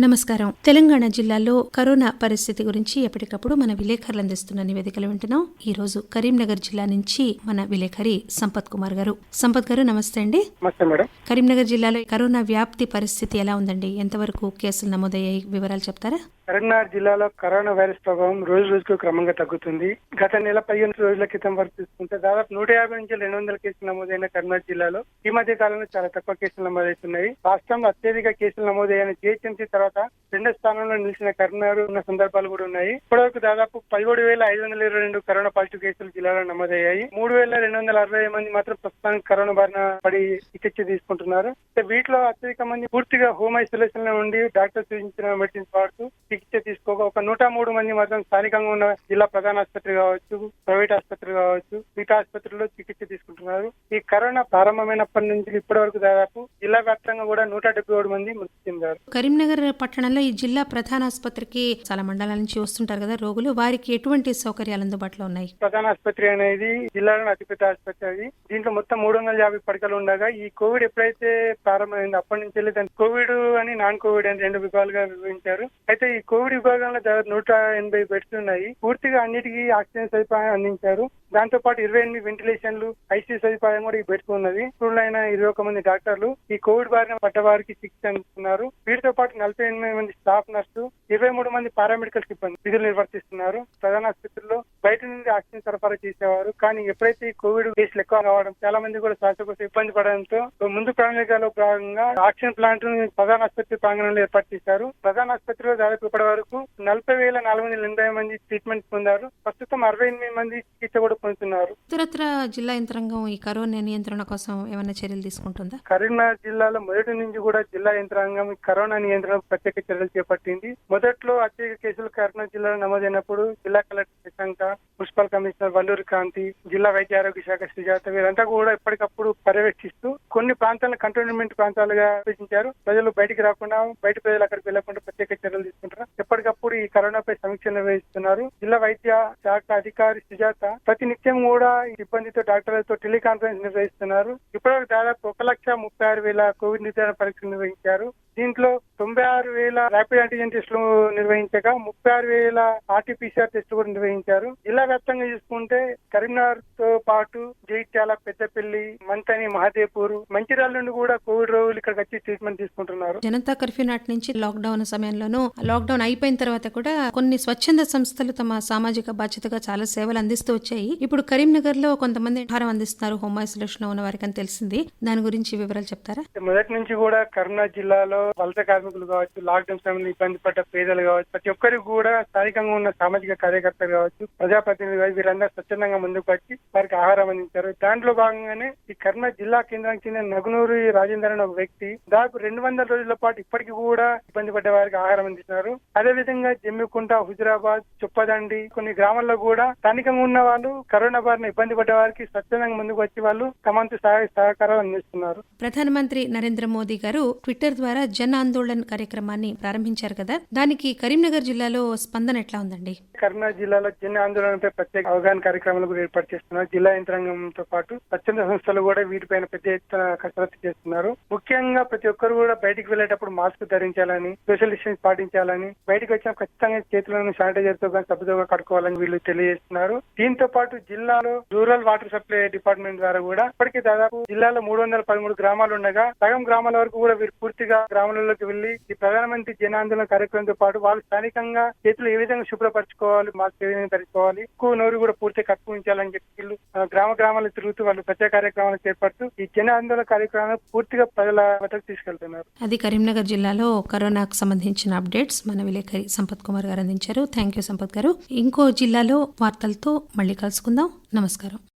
నమస్కారం. తెలంగాణ జిల్లాలో కరోనా పరిస్థితి గురించి ఎప్పటికప్పుడు మన విలేకరులు అందిస్తున్న నివేదికలు వింటున్నాం. ఈ రోజు కరీంనగర్ జిల్లా నుంచి మన విలేకరి సంపత్ కుమార్ గారు. సంపత్ గారు నమస్తే అండి. నమస్తే మేడం. కరీంనగర్ జిల్లాలో కరోనా వ్యాప్తి పరిస్థితి ఎలా ఉందండి? ఎంతవరకు కేసులు నమోదయ్యాయి? వివరాలు చెప్తారా? కరీంనగర్ జిల్లాలో కరోనా వైరస్ ప్రభావం రోజు రోజుకు క్రమంగా తగ్గుతుంది. గత నెల 15 రోజుల క్రితం వరకు చూసుకుంటే దాదాపు 150 నుంచి 200 కేసులు నమోదైన కరీంనగర్ జిల్లాలో ఈ మధ్య కాలంలో చాలా తక్కువ కేసులు నమోదవుతున్నాయి. రాష్ట్రంలో అత్యధిక కేసులు నమోదైన జీహెచ్ఎంసీ తర్వాత రెండో స్థానంలో నిలిచిన కరీంనగర్ ఉన్న సందర్భాలు కూడా ఉన్నాయి. ఇప్పటివరకు దాదాపు 17,522 కరోనా పాజిటివ్ కేసులు జిల్లాలో నమోదయ్యాయి. 3,260 మంది మాత్రం ప్రస్తుతానికి కరోనా బారిన పడి చికిత్స తీసుకుంటున్నారు. వీటిలో అత్యధిక మంది పూర్తిగా హోమ్ ఐసోలేషన్ లో ఉండి డాక్టర్ సూచించిన మెడిసిన్స్ వాడుతూ చికిత్స తీసుకోగా ఒక 103 మంది మాత్రం స్థానికంగా ఉన్న జిల్లా ప్రధాన ఆసుపత్రి కావచ్చు, ప్రైవేట్ ఆసుపత్రి కావచ్చు, మిగతా ఆసుపత్రుల్లో చికిత్స తీసుకుంటున్నారు. ఈ కరోనా ప్రారంభమైనప్పటి నుంచి ఇప్పటి వరకు దాదాపు జిల్లా వ్యాప్తంగా కూడా 177 మంది మృతి చెందారు. కరీంనగర్ పట్టణంలో ఈ జిల్లా ప్రధాన ఆసుపత్రికి చాలా మండలాల నుంచి వస్తుంటారు కదా రోగులు, వారికి ఎటువంటి సౌకర్యాలు అందుబాటులో ఉన్నాయి? ప్రధాన ఆసుపత్రి అనేది జిల్లాలోని అతిపెద్ద ఆసుపత్రి. అది దీంట్లో మొత్తం 350 పడకలు ఉండగా ఈ కోవిడ్ ఎప్పుడైతే ప్రారంభమైంది అప్పటి నుంచి దాన్ని కోవిడ్ అని నాన్ కోవిడ్ అని 2 విభాగాలుగా విభజించారు. అయితే ఈ కోవిడ్ విభాగంలో దాదాపు 180 బెడ్స్ ఉన్నాయి. పూర్తిగా అన్నిటికీ ఆక్సిజన్ సదుపాయం అందించారు. దాంతో పాటు 28 వెంటిలేషన్లు, ఐసీయూ సదుపాయం కూడా ఈ బెడ్స్ ఉన్నది. స్కూళ్ళైన 21 మంది డాక్టర్లు ఈ కోవిడ్ బారిన పడ్డ వారికి చికిత్స అందిస్తున్నారు. వీటితో పాటు 48 మంది స్టాఫ్ నర్సు, 23 మంది పారామెడికల్ సిబ్బంది విధులు నిర్వర్తిస్తున్నారు. ప్రధాన ఆసుపత్రిలో బయట నుండి ఆక్సిజన్ సరఫరా చేసేవారు. కానీ ఎప్పుడైతే ఈ కోవిడ్ కేసులు ఎక్కువ కావడం, చాలా మంది కూడా శ్వాసకోశ ఇబ్బంది పడడంతో ముందు ప్రణాళికలో భాగంగా ఆక్సిజన్ ప్లాంట్ ప్రధాన ఆసుపత్రి ప్రాంగణంలో ఏర్పాటు చేశారు. ప్రధాన ఆసుపత్రిలో దాదాపు ఇప్పటి వరకు 40,480 మంది ట్రీట్మెంట్ పొందారు. ప్రస్తుతం 68 మంది చికిత్స కూడా పొందుతున్నారు. ఇతరత్ర జిల్లా యంత్రాంగం ఈ కరోనా నియంత్రణ కోసం ఏమైనా చర్యలు తీసుకుంటుందా? కరీంనగర్ జిల్లాలో మొదటి నుంచి కూడా జిల్లా యంత్రాంగం కరోనా నియంత్రణ ప్రత్యేక చర్యలు చేపట్టింది. మొదట్లో అత్యధిక కేసులు కరీంనగర్ జిల్లాలో నమోదైనప్పుడు జిల్లా collector Shashanka, municipal commissioner Valluri Kanthi, జిల్లా వైద్య ఆరోగ్య శాఖ సుజాత వీరంతా కూడా ఎప్పటికప్పుడు పర్యవేక్షిస్తూ కొన్ని ప్రాంతాలను కంటోన్మెంట్ ప్రాంతాలుగా విభజించారు. ప్రజలు బయటికి రాకుండా, బయట ప్రజలు అక్కడికి వెళ్లకుండా ప్రత్యేక చర్యలు తీసుకుంటారు. ఎప్పటికప్పుడు ఈ కరోనాపై సమీక్ష నిర్వహిస్తున్నారు. జిల్లా వైద్య శాఖ అధికారి సుజాత ప్రతి నిత్యం కూడా ఈ సిబ్బందితో డాక్టర్లతో టెలికాన్ఫరెన్స్ నిర్వహిస్తున్నారు. ఇప్పటివరకు దాదాపు 1,36,000 కోవిడ్ నిర్ధారణ పరీక్షలు నిర్వహించారు. దీంట్లో 96,000 ర్యాపిడ్ యాంటీజెన్ టెస్టులు నిర్వహించగా 36,000 ఆర్టీపీసీఆర్ టెస్టులు కూడా నిర్వహించారు. జిల్లా వ్యాప్తంగా చూసుకుంటే కరీంనగర్ తో పాటు జగిత్యాల, పెద్దపల్లి, మంతని, మహదేవ్పూర్, మంచిర్యాల నుండి కూడా కోవిడ్ రోగులు ఇక్కడికి వచ్చి ట్రీట్మెంట్ తీసుకుంటున్నారు. జనతా కర్ఫ్యూ నాటి నుంచి లాక్డౌన్ సమయంలోనూ, లాక్డౌన్ అయిపోయిన తర్వాత కూడా కొన్ని స్వచ్ఛంద సంస్థలు తమ సామాజిక బాధ్యతగా చాలా సేవలు అందిస్తూ వచ్చాయి. ఇప్పుడు కరీంనగర్ లో కొంతమంది ఆహారం అందిస్తున్నారు హోమ్ ఐసోలేషన్ లో ఉన్న వారికి అని తెలిసింది. దాని గురించి వివరాలు చెప్తారా? మొదటి నుంచి కూడా కరీంనగర్ జిల్లాలో వలస కార్మికులు కావచ్చు, లాక్డౌన్ సమయంలో ఇబ్బంది పడ్డ పేదలు కావచ్చు, ప్రతి ఒక్కరికి కూడా స్థానికంగా ఉన్న సామాజిక కార్యకర్తలు కావచ్చు, ప్రజాప్రతినిధులు కావచ్చు, వీరందరూ స్వచ్ఛందంగా ముందుకు వచ్చి వారికి ఆహారం అందించారు. దాంట్లో భాగంగానే ఈ కరీంనగర్ జిల్లా కేంద్రానికి చెందిన నగునూరు రాజేందర్ అనే ఒక వ్యక్తి దాదాపు 200 రోజుల పాటు ఇప్పటికీ కూడా ఇబ్బంది పడ్డ వారికి ఆహారం అందిస్తున్నారు. అదేవిధంగా జమ్మికుంట, హుజురాబాద్, చొప్పదండి కొన్ని గ్రామాల్లో కూడా స్థానికంగా ఉన్న వాళ్ళు కరోనా బారిన ఇబ్బంది పడ్డ వారికి స్వచ్ఛందంగా ముందుకు వచ్చి వాళ్ళు తమంతు సహకారాలు అందిస్తున్నారు. ప్రధానమంత్రి నరేంద్ర మోదీ గారు ట్విట్టర్ ద్వారా జన్ ఆందోళన్ కార్యక్రమాన్ని ప్రారంభించారు కదా, దానికి కరీంనగర్ జిల్లాలో స్పందన ఎట్లా ఉందండి? కరీంనగర్ జిల్లాలో జన్ ఆందోళనపై ప్రత్యేక అవగాహన కార్యక్రమాలు కూడా ఏర్పాటు చేస్తున్నారు. జిల్లా యంత్రాంగంతో పాటు స్వచ్ఛంద సంస్థలు కూడా వీటిపైన పెద్ద ఎత్తున కసరత్తు చేస్తున్నారు. ముఖ్యంగా ప్రతి ఒక్కరు కూడా బయటికి వెళ్లేటప్పుడు మాస్క్ ధరించాలని, సోషల్ డిస్టెన్స్ పాటించాలని, బయటకు వచ్చిన ఖచ్చితంగా చేతులను శానిటైజర్ తో కానీ సబ్బుతో కడుక్కోవాలని వీళ్ళు తెలియజేస్తున్నారు. దీంతో పాటు జిల్లాలో రూరల్ వాటర్ సప్లై డిపార్ట్మెంట్ ద్వారా కూడా ఇప్పటికీ దాదాపు జిల్లాలో 313 గ్రామాలు ఉండగా సగం గ్రామాల వరకు కూడా వీరు పూర్తిగా గ్రామాలలోకి వెళ్లి ఈ ప్రధానమంత్రి జన ఆందోళన కార్యక్రమంతో పాటు వాళ్ళు స్థానికంగా చేతులు ఏ విధంగా శుభ్రపరచుకోవాలి, మాస్క్ ఏ విధంగా ధరించుకోవాలి, ఎక్కువ నోరు కూడా పూర్తిగా కట్టుకుంచాలని చెప్పి వీళ్ళు గ్రామాలు తిరుగుతూ వాళ్ళు ప్రత్యేక కార్యక్రమాలు చేపడుతూ ఈ జన ఆందోళన కార్యక్రమాన్ని పూర్తిగా ప్రజల వద్దకు తీసుకెళ్తున్నారు. అది కరీంనగర్ జిల్లాలో కరోనాకు సంబంధించిన అప్డేట్స్ మన విలేకరి సంపత్ కుమార్ గారు అందించారు. థ్యాంక్ యూ సంపత్ గారు. ఇంకో జిల్లాలో వార్తలతో మళ్ళీ కలుసుకుందాం. నమస్కారం.